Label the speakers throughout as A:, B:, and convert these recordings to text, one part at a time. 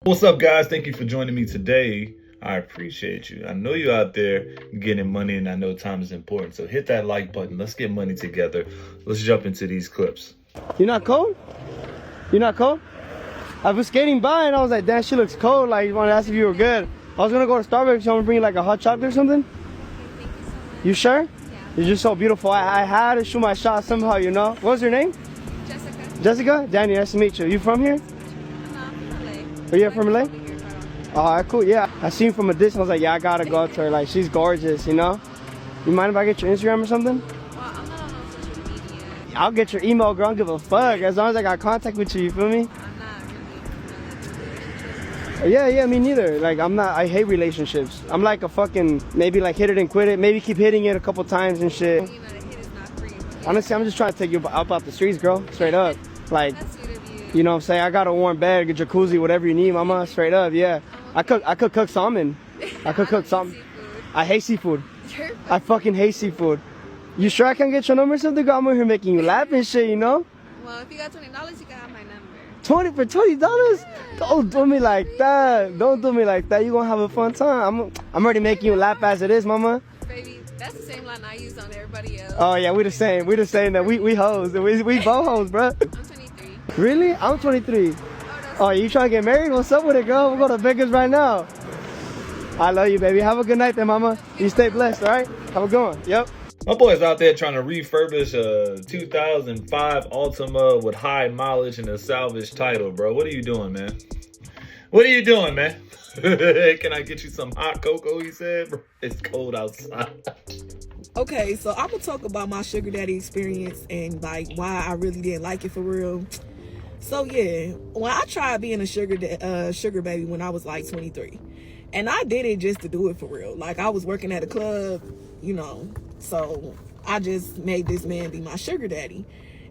A: What's up, guys? Thank you for joining me today. I appreciate you. I know you're out there getting money, and I know time is important. So hit that like button. Let's get money together. Let's jump into these clips.
B: You're not cold? You're not cold? I was skating by and I was like, damn, she looks cold. Like, I wanted to ask if you were good. I was gonna go to Starbucks. You want to bring like a hot chocolate or something?
C: Thank you so much.
B: You sure?
C: Yeah.
B: You're just so beautiful. I had to shoot my shot somehow, you know? What was your name?
C: Jessica.
B: Jessica? Danny, nice to meet you. You from here?
C: I'm from LA.
B: Are you from LA? Alright, cool. Yeah. I seen from a distance. I was like, yeah, I gotta go to her. Like, she's gorgeous, you know? You mind if I get your Instagram or something?
C: Well, I'm not on social media.
B: I'll get your email, girl. I don't give a fuck. As long as I got contact with you, you feel me?
C: I'm not really
B: Yeah, me neither. Like, I hate relationships. I'm like a fucking, maybe like hit it and quit it. Maybe keep hitting it a couple times and shit.
C: You know, the hit is not free.
B: Honestly, I'm just trying to take you up out the streets, girl. Straight up. Like,
C: That's sweet of you.
B: you know what I'm saying? I got a warm bed, a jacuzzi, whatever you need, mama. Straight up, yeah. I could cook salmon. I could cook salmon. I hate seafood. I fucking hate seafood. You sure I can get your number or something? I'm over here making you laugh and shit, you know?
C: Well, if you got $20, you can have my number.
B: 20 for $20? Don't do me like that. Don't do me like that. You gonna have a fun time. I'm already making you laugh as it is, mama.
C: Baby, that's the same line I use on everybody else.
B: Oh yeah, we the same. We the same. That we hoes. We both hoes, bro.
C: I'm 23.
B: Really? I'm 23. Oh, you trying to get married? What's up with it, girl? We'll go to Vegas right now. I love you, baby. Have a good night then, mama. You stay blessed, all right? Have a good one. Yep.
A: My boy's out there trying to refurbish a 2005 Altima with high mileage and a salvage title, bro. What are you doing, man? What are you doing, man? Can I get you some hot cocoa, he said? Bro, it's cold outside.
D: Okay, so I'm gonna talk about my sugar daddy experience and like why I really didn't like it for real. So yeah, when I tried being a sugar baby when I was like 23, and I did it just to do it for real. Like I was working at a club, you know, so I just made this man be my sugar daddy.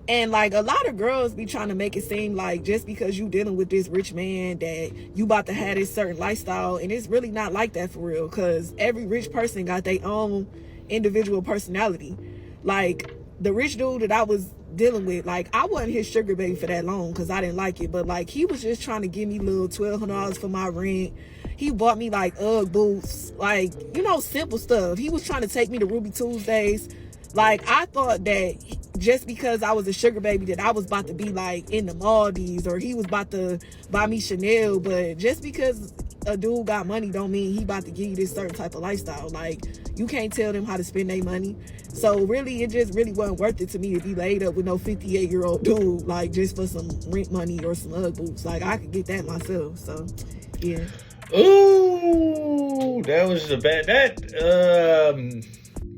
D: And like a lot of girls be trying to make it seem like just because you dealing with this rich man that you about to have this certain lifestyle, and it's really not like that for real. Cause every rich person got their own individual personality. Like the rich dude that I was dealing with, like I wasn't his sugar baby for that long because I didn't like it, but like he was just trying to give me little $1,200 for my rent. He bought me like Ugg boots, like, you know, simple stuff. He was trying to take me to Ruby Tuesdays. Like I thought that just because I was a sugar baby that I was about to be like in the Maldives, or he was about to buy me Chanel. But just because a dude got money don't mean he about to give you this certain type of lifestyle. Like you can't tell them how to spend their money. So really, it just really wasn't worth it to me to be laid up with no 58-year-old dude, like just for some rent money or some Ugg boots. Like I could get that myself. So yeah.
A: Ooh, that was a bad,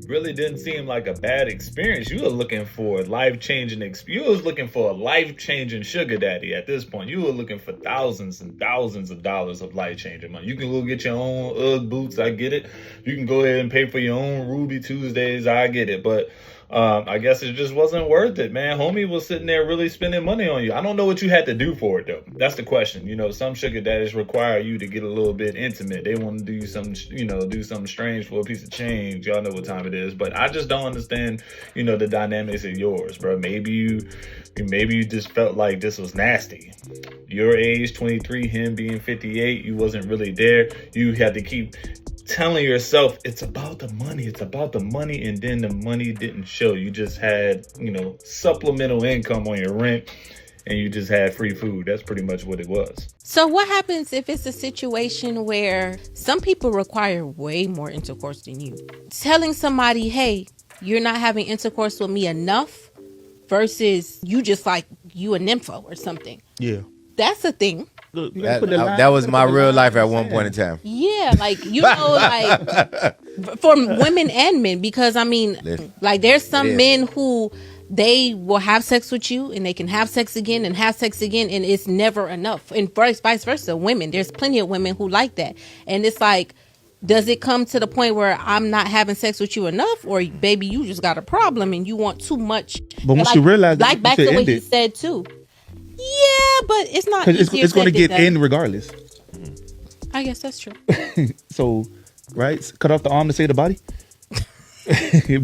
A: really didn't seem like a bad experience. You were looking for life-changing you was looking for a life-changing sugar daddy at this point. You were looking for thousands and thousands of dollars of life-changing money. You can go get your own Ugg boots, I get it. You can go ahead and pay for your own Ruby Tuesdays, I get it. But I guess it just wasn't worth it, man. Homie was sitting there really spending money on you. I don't know what you had to do for it, though. That's the question. You know, some sugar daddies require you to get a little bit intimate. They want to do something, you know, do something strange for a piece of change. Y'all know what time it is. But I just don't understand, you know, the dynamics of yours, bro. Maybe you just felt like this was nasty. Your age, 23, him being 58, you wasn't really there. You had to keep telling yourself it's about the money, and then the money didn't show. You just had, you know, supplemental income on your rent, and you just had free food. That's pretty much what it was.
E: So what happens if it's a situation where some people require way more intercourse than you? Telling somebody, hey, you're not having intercourse with me enough, versus you just like you a nympho or something.
F: Yeah.
E: That's a thing.
F: Look,
G: that was my real life at one point in time.
E: Yeah, like, you know, like for women and men, because I mean, like there's some men who they will have sex with you and they can have sex again and have sex again, and it's never enough. And vice versa, women, there's plenty of women who like that. And it's like, does it come to the point where I'm not having sex with you enough, or baby, you just got a problem and you want too much?
F: But once you realize that,
E: like back to what he said too. Yeah, but it's not.
F: It's going to get in regardless.
E: I guess that's true.
F: So, right, cut off the arm to save the body.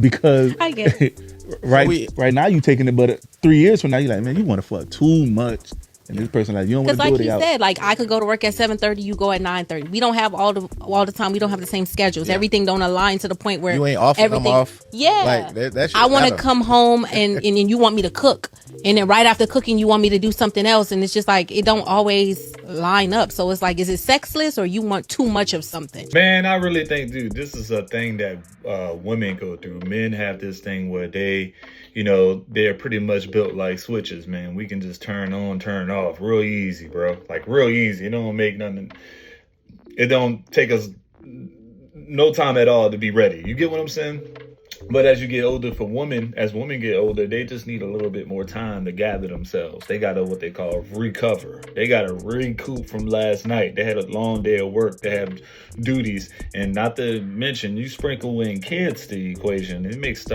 F: Because
E: I get it.
F: right now you taking it, but 3 years from now you're like, man, you want to fuck too much. And this person like, you don't want
E: Because
F: to do
E: like
F: it.
E: he
F: Out.
E: said, like I could go to work at 7:30, you go at 9:30. We don't have all the time. We don't have the same schedules. Everything don't align to the point where
G: You ain't off and I'm off.
E: Yeah,
G: Like, that shit
E: I want to
G: matter.
E: come home and you want me to cook, and then right after cooking you want me to do something else, and it's just like it don't always line up. So it's like, is it sexless or you want too much of something?
A: Man, I really think, dude, this is a thing that women go through. Men have this thing where they, they're pretty much built like switches, man. We can just turn on, turn off real easy, bro. Like real easy. It don't make nothing. It don't take us no time at all to be ready. You get what I'm saying? But as you get older, as women get older, they just need a little bit more time to gather themselves. They got to what they call recover. They got to recoup from last night. They had a long day of work. They have duties. And not to mention, you sprinkle in kids to the equation. It makes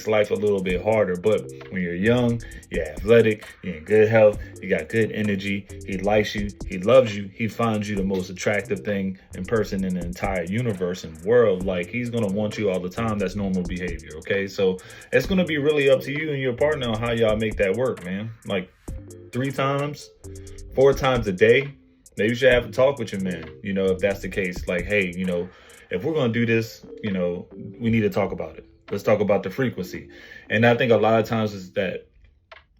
A: life a little bit harder. But when you're young, you're athletic, you're in good health, you got good energy, he likes you, he loves you, he finds you the most attractive thing in person in the entire universe and world. Like, he's going to want you all the time. That's normal behavior, okay? So it's going to be really up to you and your partner on how y'all make that work, man. Like 3 times, 4 times a day. Maybe you should have a talk with your man, if that's the case. Like, hey, if we're going to do this, we need to talk about it. Let's talk about the frequency. And I think a lot of times is that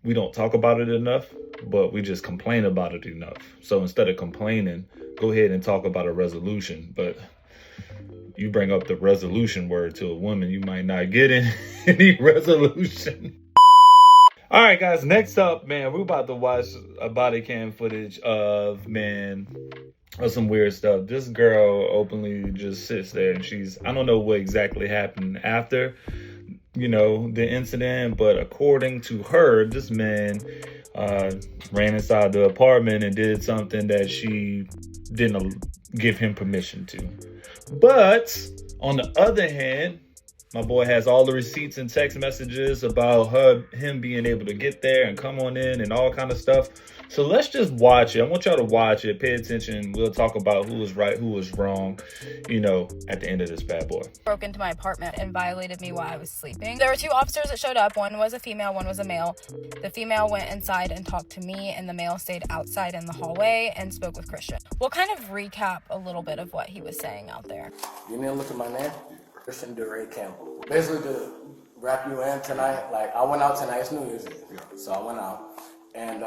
A: we don't talk about it enough, but we just complain about it enough. So instead of complaining, go ahead and talk about a resolution. But you bring up the resolution word to a woman, you might not get any resolution. All right, guys, next up, man, we're about to watch a body cam footage of some weird stuff. This girl openly just sits there and I don't know what exactly happened after, the incident, but according to her, this man ran inside the apartment and did something that she didn't give him permission to. But on the other hand, my boy has all the receipts and text messages about him being able to get there and come on in and all kind of stuff. So let's just watch it. I want y'all to watch it. Pay attention. We'll talk about who was right, who was wrong, at the end of this bad boy.
H: Broke into my apartment and violated me while I was sleeping. There were 2 officers that showed up. One was a female, one was a male. The female went inside and talked to me, and the male stayed outside in the hallway and spoke with Christian. We'll kind of recap a little bit of what he was saying out there.
B: You need to look at my name? Christian DeRay Campbell. Basically, to wrap you in tonight, like, I went out tonight, it's New Year's Eve. So I went out, and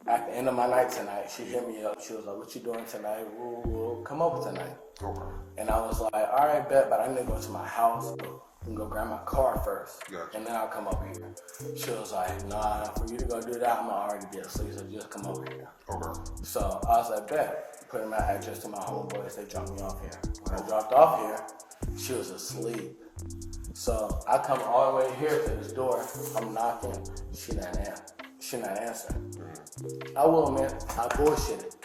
B: at the end of my night tonight, she hit me up. She was like, what you doing tonight? We'll come over tonight. Okay. And I was like, all right, bet, but I need to go to my house and go grab my car first. Gotcha. And then I'll come over here. She was like, nah, for you to go do that, I'm already get asleep, so just come over here. Okay. So I was like, bet. Put in my address to my homeboys, they dropped me off here. When I dropped off here, she was asleep. So I come all the way here to this door, I'm knocking, she not answering. I will admit, I bullshitted.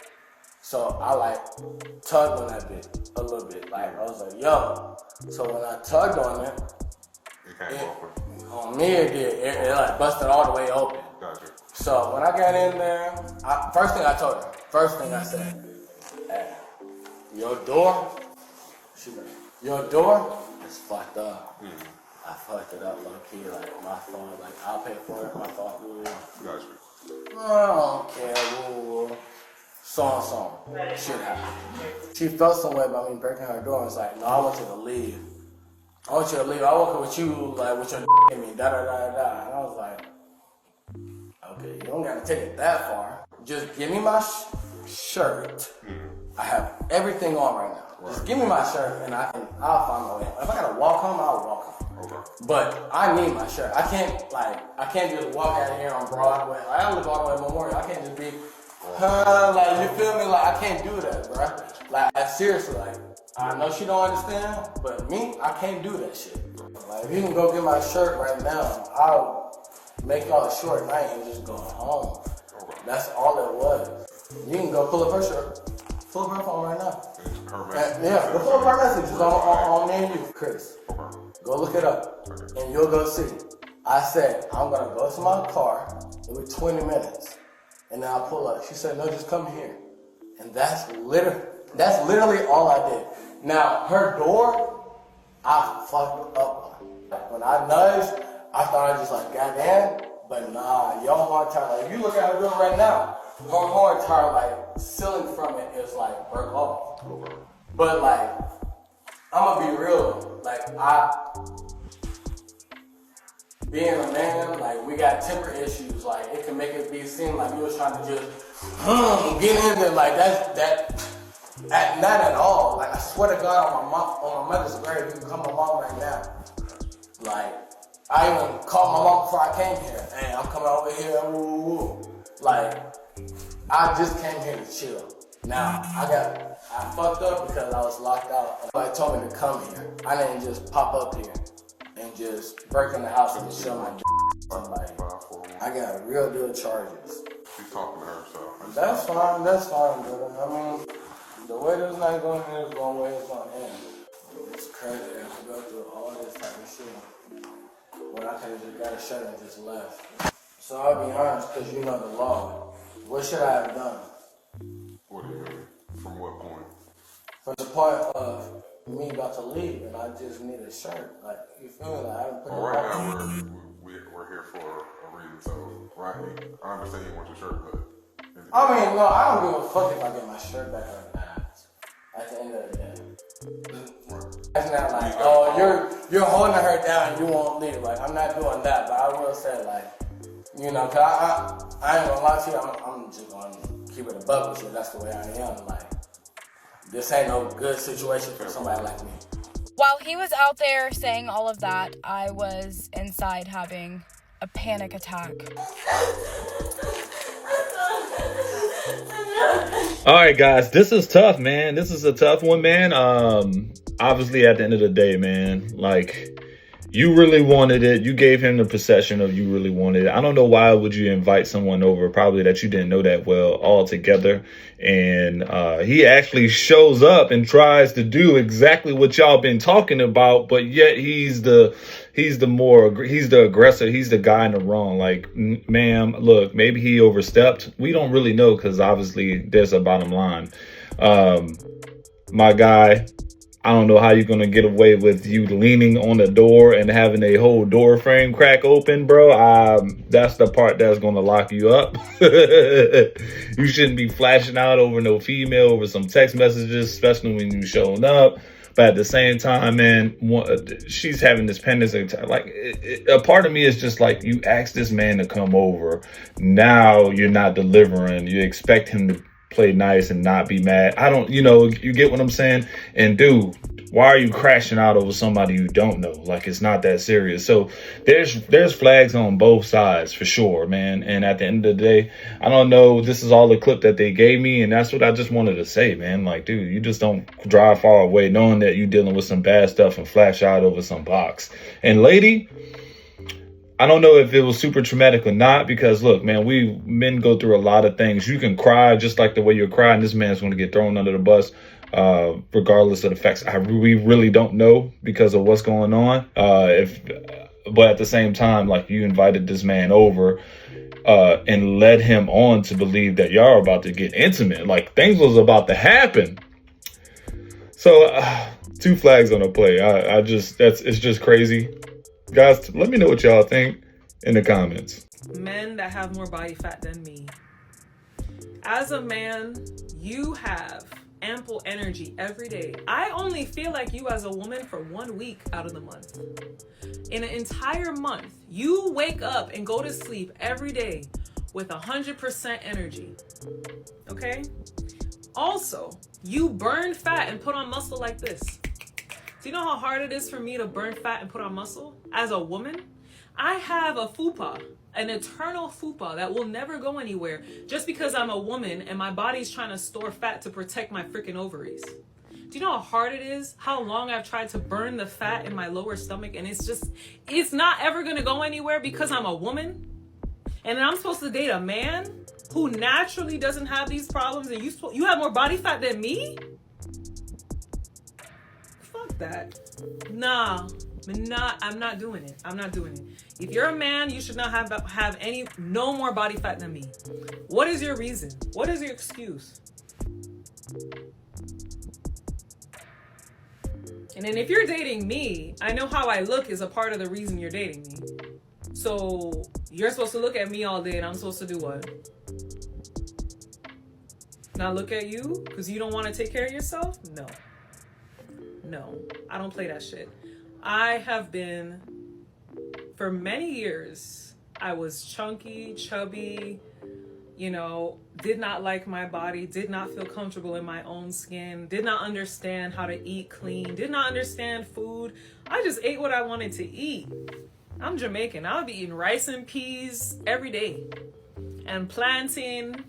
B: So I tugged on that bit a little bit. Like, I was like, yo. So when I tugged on it, on me it did. It busted all the way open. Gotcha. So when I got in there, first thing I said, hey, your door is fucked up. Mm-hmm. I fucked it up low key, my phone, I'll pay for it, my phone, Gotcha. I don't care, woo. So shit happened. She felt some way about me breaking her door and was like, no, I want you to leave. I walk with you, with your in me, da-da-da-da. And I was like, okay, you don't gotta take it that far. Just give me my shirt. I have everything on right now. Right. Just give me my shirt and I'll find my way. If I gotta walk home, I'll walk home. Okay. But I need my shirt. I can't just walk out of here on Broadway. I live all the way in Memorial. I can't just be, you feel me? I can't do that, bro. Seriously, I know she don't understand, but me, I can't do that shit. If you can go get my shirt right now, I'll make y'all a short night and just go home. Okay. That's all it was. You can go pull up her shirt. Pull up her phone right now. Go pull up her messages on me and you, Chris. Okay. Go look it up, and you'll go see. I said, I'm gonna go to my car, it'll be 20 minutes, and then I'll pull up. She said, no, just come here. And that's literally all I did. Now, her door, I fucked up on. When I nudged, I thought I just goddamn, but nah, y'all want to if you look at her door right now, whole entire like ceiling from it is like broke off. But like, I'm gonna be real. Like being a man, like we got temper issues. Like it can make it seem like you was trying to just get in there. Like not at all. Like I swear to God, on my mother's grave, you can call my mom right now. Like I even called my mom before I came here. Hey, I'm coming over here. Woo. Like I just came here to chill. Now I fucked up because I was locked out. Nobody told me to come here. I didn't just pop up here and just break in the house and show my somebody. I got real good charges.
I: She's talking to herself.
B: That's fine, brother. I mean, the way this night going here is going way it's gonna end. It's crazy to have to go through all this type of shit when I could have just got a shirt and just left. So I'll be honest, because you know the law. What should I have done?
I: What do you mean? From what point?
B: From the point of me about to leave and I just need a shirt. Like, you feel me? Like, I haven't put
I: Well, right now we're here for a reason. So, Rodney, I understand you want your shirt, but
B: I mean, no, I don't give a fuck if I get my shirt back or not. At the end of the day. It's not like, oh, you're holding her down and you won't leave. Like, I'm not doing that, but I will say, like, you know, cause I ain't gonna lie to you, I'm just gonna keep it a buck with you. That's the way I am. Like, this ain't no good situation for somebody like me.
H: While he was out there saying all of that, I was inside having a panic attack.
A: All right, guys, this is tough, man. This is a tough one, man. Obviously, at the end of the day, man, like, you really wanted it. You gave him the perception of you really wanted it. I don't know why would you invite someone over, probably that you didn't know that well, all together. And he actually shows up and tries to do exactly what y'all been talking about, but yet he's the aggressor. He's the guy in the wrong. Like, ma'am, look, maybe he overstepped. We don't really know because obviously there's a bottom line. My guy, I don't know how you're going to get away with you leaning on the door and having a whole door frame crack open, bro. That's the part that's going to lock you up. You shouldn't be flashing out over no female over some text messages, especially when you showing up. But at the same time, man, she's having this penance. Like, a part of me is just like, you asked this man to come over. Now you're not delivering. You expect him to play nice and not be mad. You get what I'm saying? And dude, why are you crashing out over somebody you don't know? Like, it's not that serious. So there's flags on both sides for sure, man. And at the end of the day, I don't know. This is all the clip that they gave me. And that's what I just wanted to say, man. Like, dude, you just don't drive far away knowing that you're dealing with some bad stuff and flash out over some box. And lady, I don't know if it was super traumatic or not, because look, man, men go through a lot of things. You can cry just like the way you're crying. This man's going to get thrown under the bus, regardless of the facts. We really don't know because of what's going on. But at the same time, like, you invited this man over and led him on to believe that y'all are about to get intimate. Like, things was about to happen. So 2 flags on the play. It's just crazy. Guys, let me know what y'all think in the comments.
D: Men that have more body fat than me. As a man, you have ample energy every day. I only feel like you as a woman for 1 week out of the month. In an entire month, you wake up and go to sleep every day with 100% energy. Okay? Also, you burn fat and put on muscle like this. Do you know how hard it is for me to burn fat and put on muscle? As a woman, I have a fupa, an eternal fupa that will never go anywhere just because I'm a woman and my body's trying to store fat to protect my freaking ovaries. Do you know how hard it is? How long I've tried to burn the fat in my lower stomach, and it's not ever gonna go anywhere because I'm a woman? And then I'm supposed to date a man who naturally doesn't have these problems, and you have more body fat than me? That. Nah, I'm not doing it. I'm not doing it. If you're a man, you should not have no more body fat than me. What is your reason? What is your excuse? And then if you're dating me, I know how I look is a part of the reason you're dating me. So you're supposed to look at me all day and I'm supposed to do what?
J: Now look at you, because you don't want to take care of yourself? No, I don't play that shit. I have been, for many years, I was chunky, chubby, did not like my body, did not feel comfortable in my own skin, did not understand how to eat clean, did not understand food. I just ate what I wanted to eat. I'm Jamaican. I would be eating rice and peas every day, and plantain,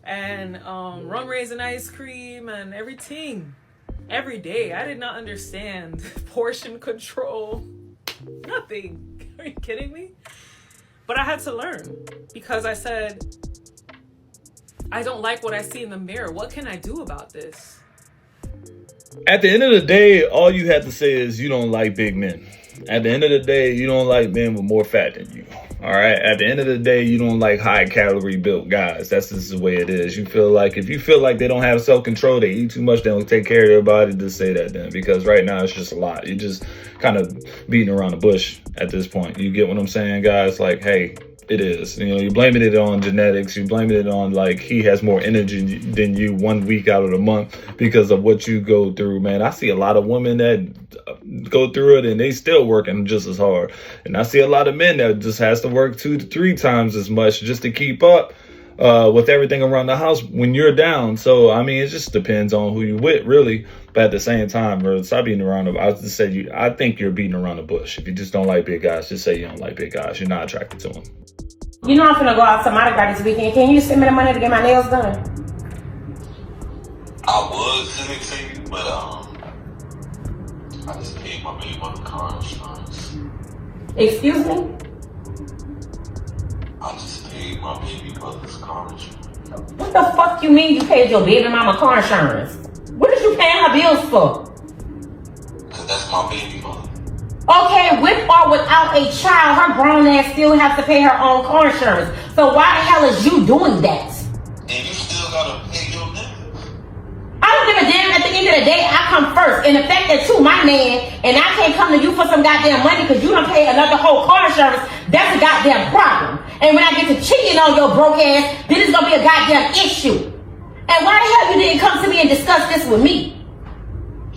J: and rum raisin ice cream, and everything. Every day. I did not understand portion control. Nothing. Are you kidding me? But I had to learn, because I said, I don't like what I see in the mirror. What can I do about this?
A: At the end of the day, all you have to say is you don't like big men. At the end of the day, you don't like men with more fat than you. All right. At the end of the day, you don't like high calorie built guys. That's just the way it is. If you feel like they don't have self-control, they eat too much, they don't take care of their body, just say that then. Because right now it's just a lot. You're just kind of beating around the bush at this point. You get what I'm saying, guys? Like, hey, it is. You're blaming it on genetics. You're blaming it on like he has more energy than you 1 week out of the month because of what you go through, man. I see a lot of women that go through it and they still working just as hard. And I see a lot of men that just has to work 2 to 3 times as much just to keep up with everything around the house when you're down. So, I mean, it just depends on who you with, really. But at the same time, bro, stop beating around the bush. I think you're beating around the bush. If you just don't like big guys, just say you don't like big guys. You're not attracted to them.
K: I'm finna go out to Mardi Gras this weekend. Can you send me the money to get my nails done?
L: I would send it to you, but I just paid my baby mother car insurance.
K: Excuse me?
L: I just paid my baby mother's car insurance.
K: What the fuck you mean you paid your baby mama car insurance? What did you pay her bills for?
L: Cause that's my baby mother.
K: Okay, with or without a child, her grown ass still has to pay her own car insurance. So why the hell is you doing that?
L: And you still gotta pay your bills.
K: I don't give a damn. At the end of the day, I come first. And the fact that you my man and I can't come to you for some goddamn money because you don't pay another whole car insurance, that's a goddamn problem. And when I get to cheating on your broke ass, then it's gonna be a goddamn issue. And why the hell you didn't come to me and discuss this with me?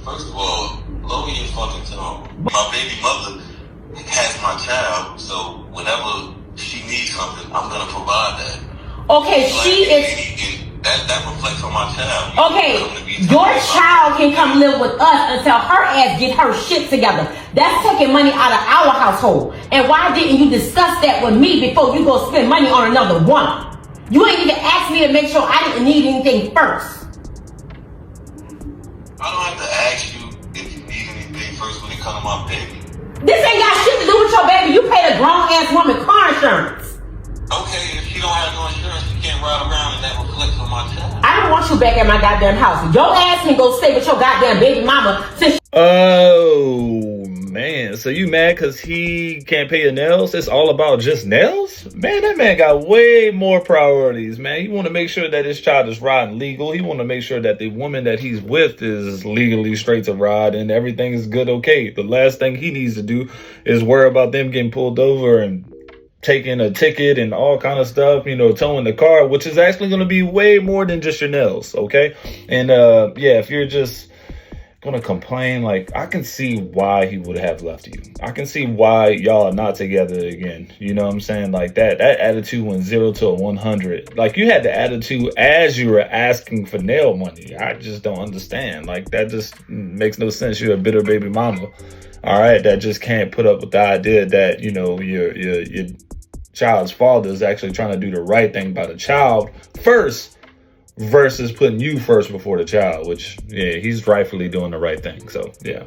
L: First of all, lower your fucking tone. My baby mother has my child, so whenever she needs something, I'm gonna provide that.
K: Okay, she is.
L: That reflects on my child.
K: Okay, your child can come live with us until her ass get her shit together. That's taking money out of our household. And why didn't you discuss that with me before you go spend money on another woman? You ain't even asked me to make sure I didn't need anything first.
L: I don't have to ask you if you need anything first when it comes to my baby.
K: This ain't got shit to do with your baby. You paid a grown ass woman car insurance.
L: Okay, if she don't have no insurance, she can't ride around and that reflects on my child.
K: I don't want you back at my goddamn house. Your ass can go stay with your goddamn baby mama since.
A: Oh man, so you mad because he can't pay your nails? It's all about just nails? Man, that man got way more priorities, man. He want to make sure that his child is riding legal. He want to make sure that the woman that he's with is legally straight to ride and everything is good, okay. The last thing he needs to do is worry about them getting pulled over and taking a ticket and all kind of stuff, towing the car, which is actually going to be way more than just your nails, okay? And yeah, if you're just gonna complain, like, I can see why he would have left you. I can see why y'all are not together again. You know what I'm saying? Like that attitude went 0 to 100. Like, you had the attitude as you were asking for nail money. I just don't understand. Like, that just makes no sense. You're a bitter baby mama, all right, that just can't put up with the idea that your child's father is actually trying to do the right thing by the child first versus putting you first before the child, which, yeah, he's rightfully doing the right thing. So, yeah.